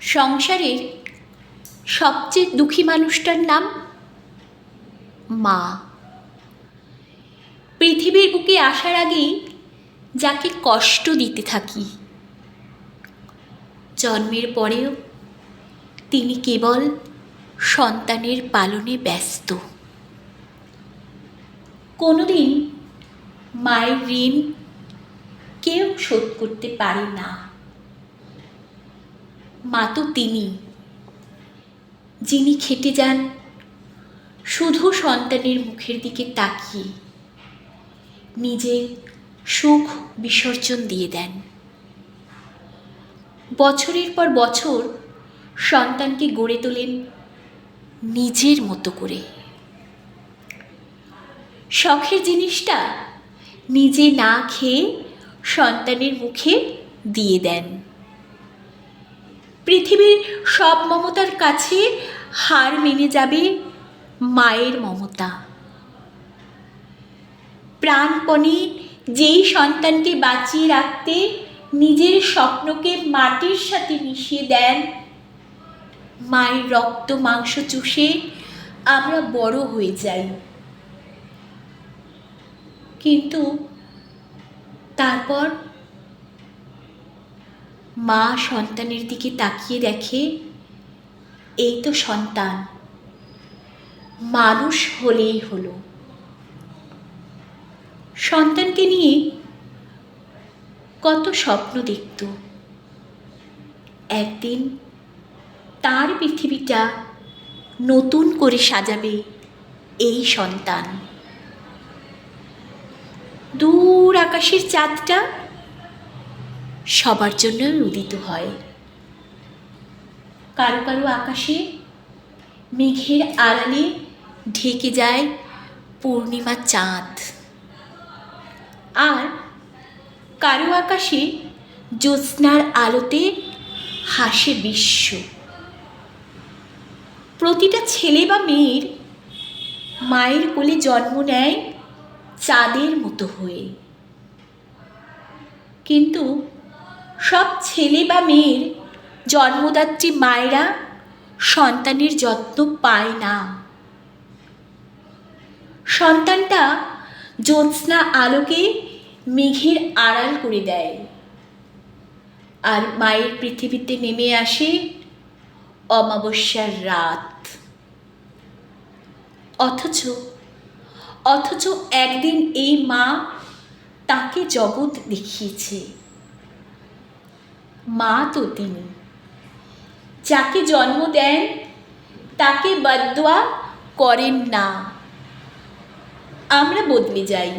সংসারের সবচেয়ে দুঃখী মানুষটার নাম মা। পৃথিবীর বুকে আসার আগেই যাকে কষ্ট দিতে থাকি, জন্মের পরেও তিনি কেবল সন্তানের পালনে ব্যস্ত। কোনোদিন মায়ের ঋণ কেউ শোধ করতে পারে না। মা তো তিনি, যিনি খেটে যান শুধু সন্তানের মুখের দিকে তাকিয়ে, নিজের সুখ বিসর্জন দিয়ে দেন। বছরের পর বছর সন্তানকে গড়ে তোলেন নিজের মতো করে। শখের জিনিসটা নিজে না খেয়ে সন্তানের মুখে দিয়ে দেন। পৃথিবীর সব মমতার কাছে হার মেনে যাবে মায়ের মমতা। প্রাণপণে যেই সন্তানকে বাঁচিয়ে রাখতে নিজের স্বপ্নকে মাটির সাথে মিশিয়ে দেন, মায়ের রক্ত মাংস চুষে আমরা বড় হয়ে যাই। কিন্তু তারপর মা সন্তানের দিকে তাকিয়ে দেখে, এই তো সন্তান, মানুষ হলেই হলো। সন্তানকে নিয়ে কত স্বপ্ন দেখত। একদিন তার পৃথিবীটা নতুন করে সাজাবে এই সন্তান। দূর আকাশের চাঁদটা সবার জন্য উদিত হয়। কারো কারো আকাশে মেঘের আড়ালে ঢেকে যায় পূর্ণিমা চাঁদ, আর কারো আকাশে জ্যোৎস্নার আলোতে হাসে বিশ্ব। প্রতিটা ছেলে বা মেয়ের মায়ের কোলে জন্ম নেয় চাঁদের মতো হয়ে। কিন্তু সব ছেলে বা মেয়ের জন্মদাত্রী মায়েরা সন্তানের যত্ন পায় না। সন্তানটা জ্যোৎস্না আলোকে মেঘের আড়াল করে দেয়, আর মায়ের পৃথিবীতে নেমে আসে অমাবস্যার রাত। অথচ একদিন এই মা তাকে জগৎ দেখিয়েছে। মা তো তিনি, যাকে জন্ম দেন তাকে বদদুয়া করেন না। আমরা বদলে যাই,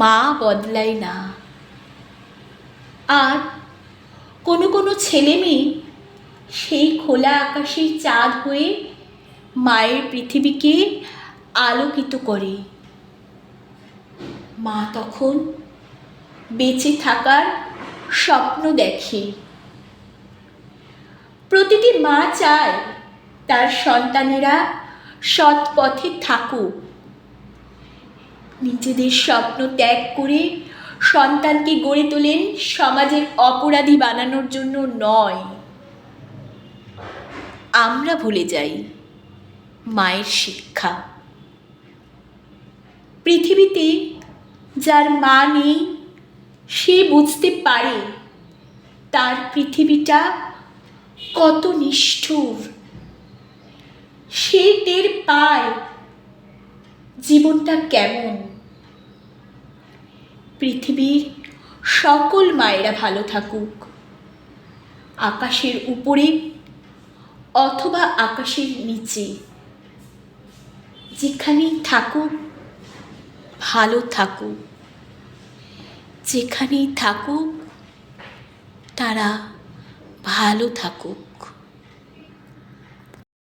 মা বদলায় না। আর কোনো ছেলে মেয়ে সেই খোলা আকাশের চাঁদ হয়ে মায়ের পৃথিবীকে আলোকিত করে। মা তখন বেঁচে থাকার স্বপ্ন দেখে। প্রতিটি মা চায় তার সন্তানেরা সৎ পথে থাকুক। নিজেদের স্বপ্ন ত্যাগ করে সন্তানকে গড়ে তোলেন সমাজের অপরাধী বানানোর জন্য নয়। আমরা ভুলে যাই মায়ের শিক্ষা। পৃথিবীতে যার মা নেই সে বুঝতে পারে তার পৃথিবীটা কত নিষ্ঠুর। সে টের পায় জীবনটা কেমন। পৃথিবীর সকল মায়েরা ভালো থাকুক, আকাশের উপরে অথবা আকাশের নিচে। যেখানেই থাকুক ভালো থাকুক, যেখানেই থাকুক তারা ভালো থাকুক।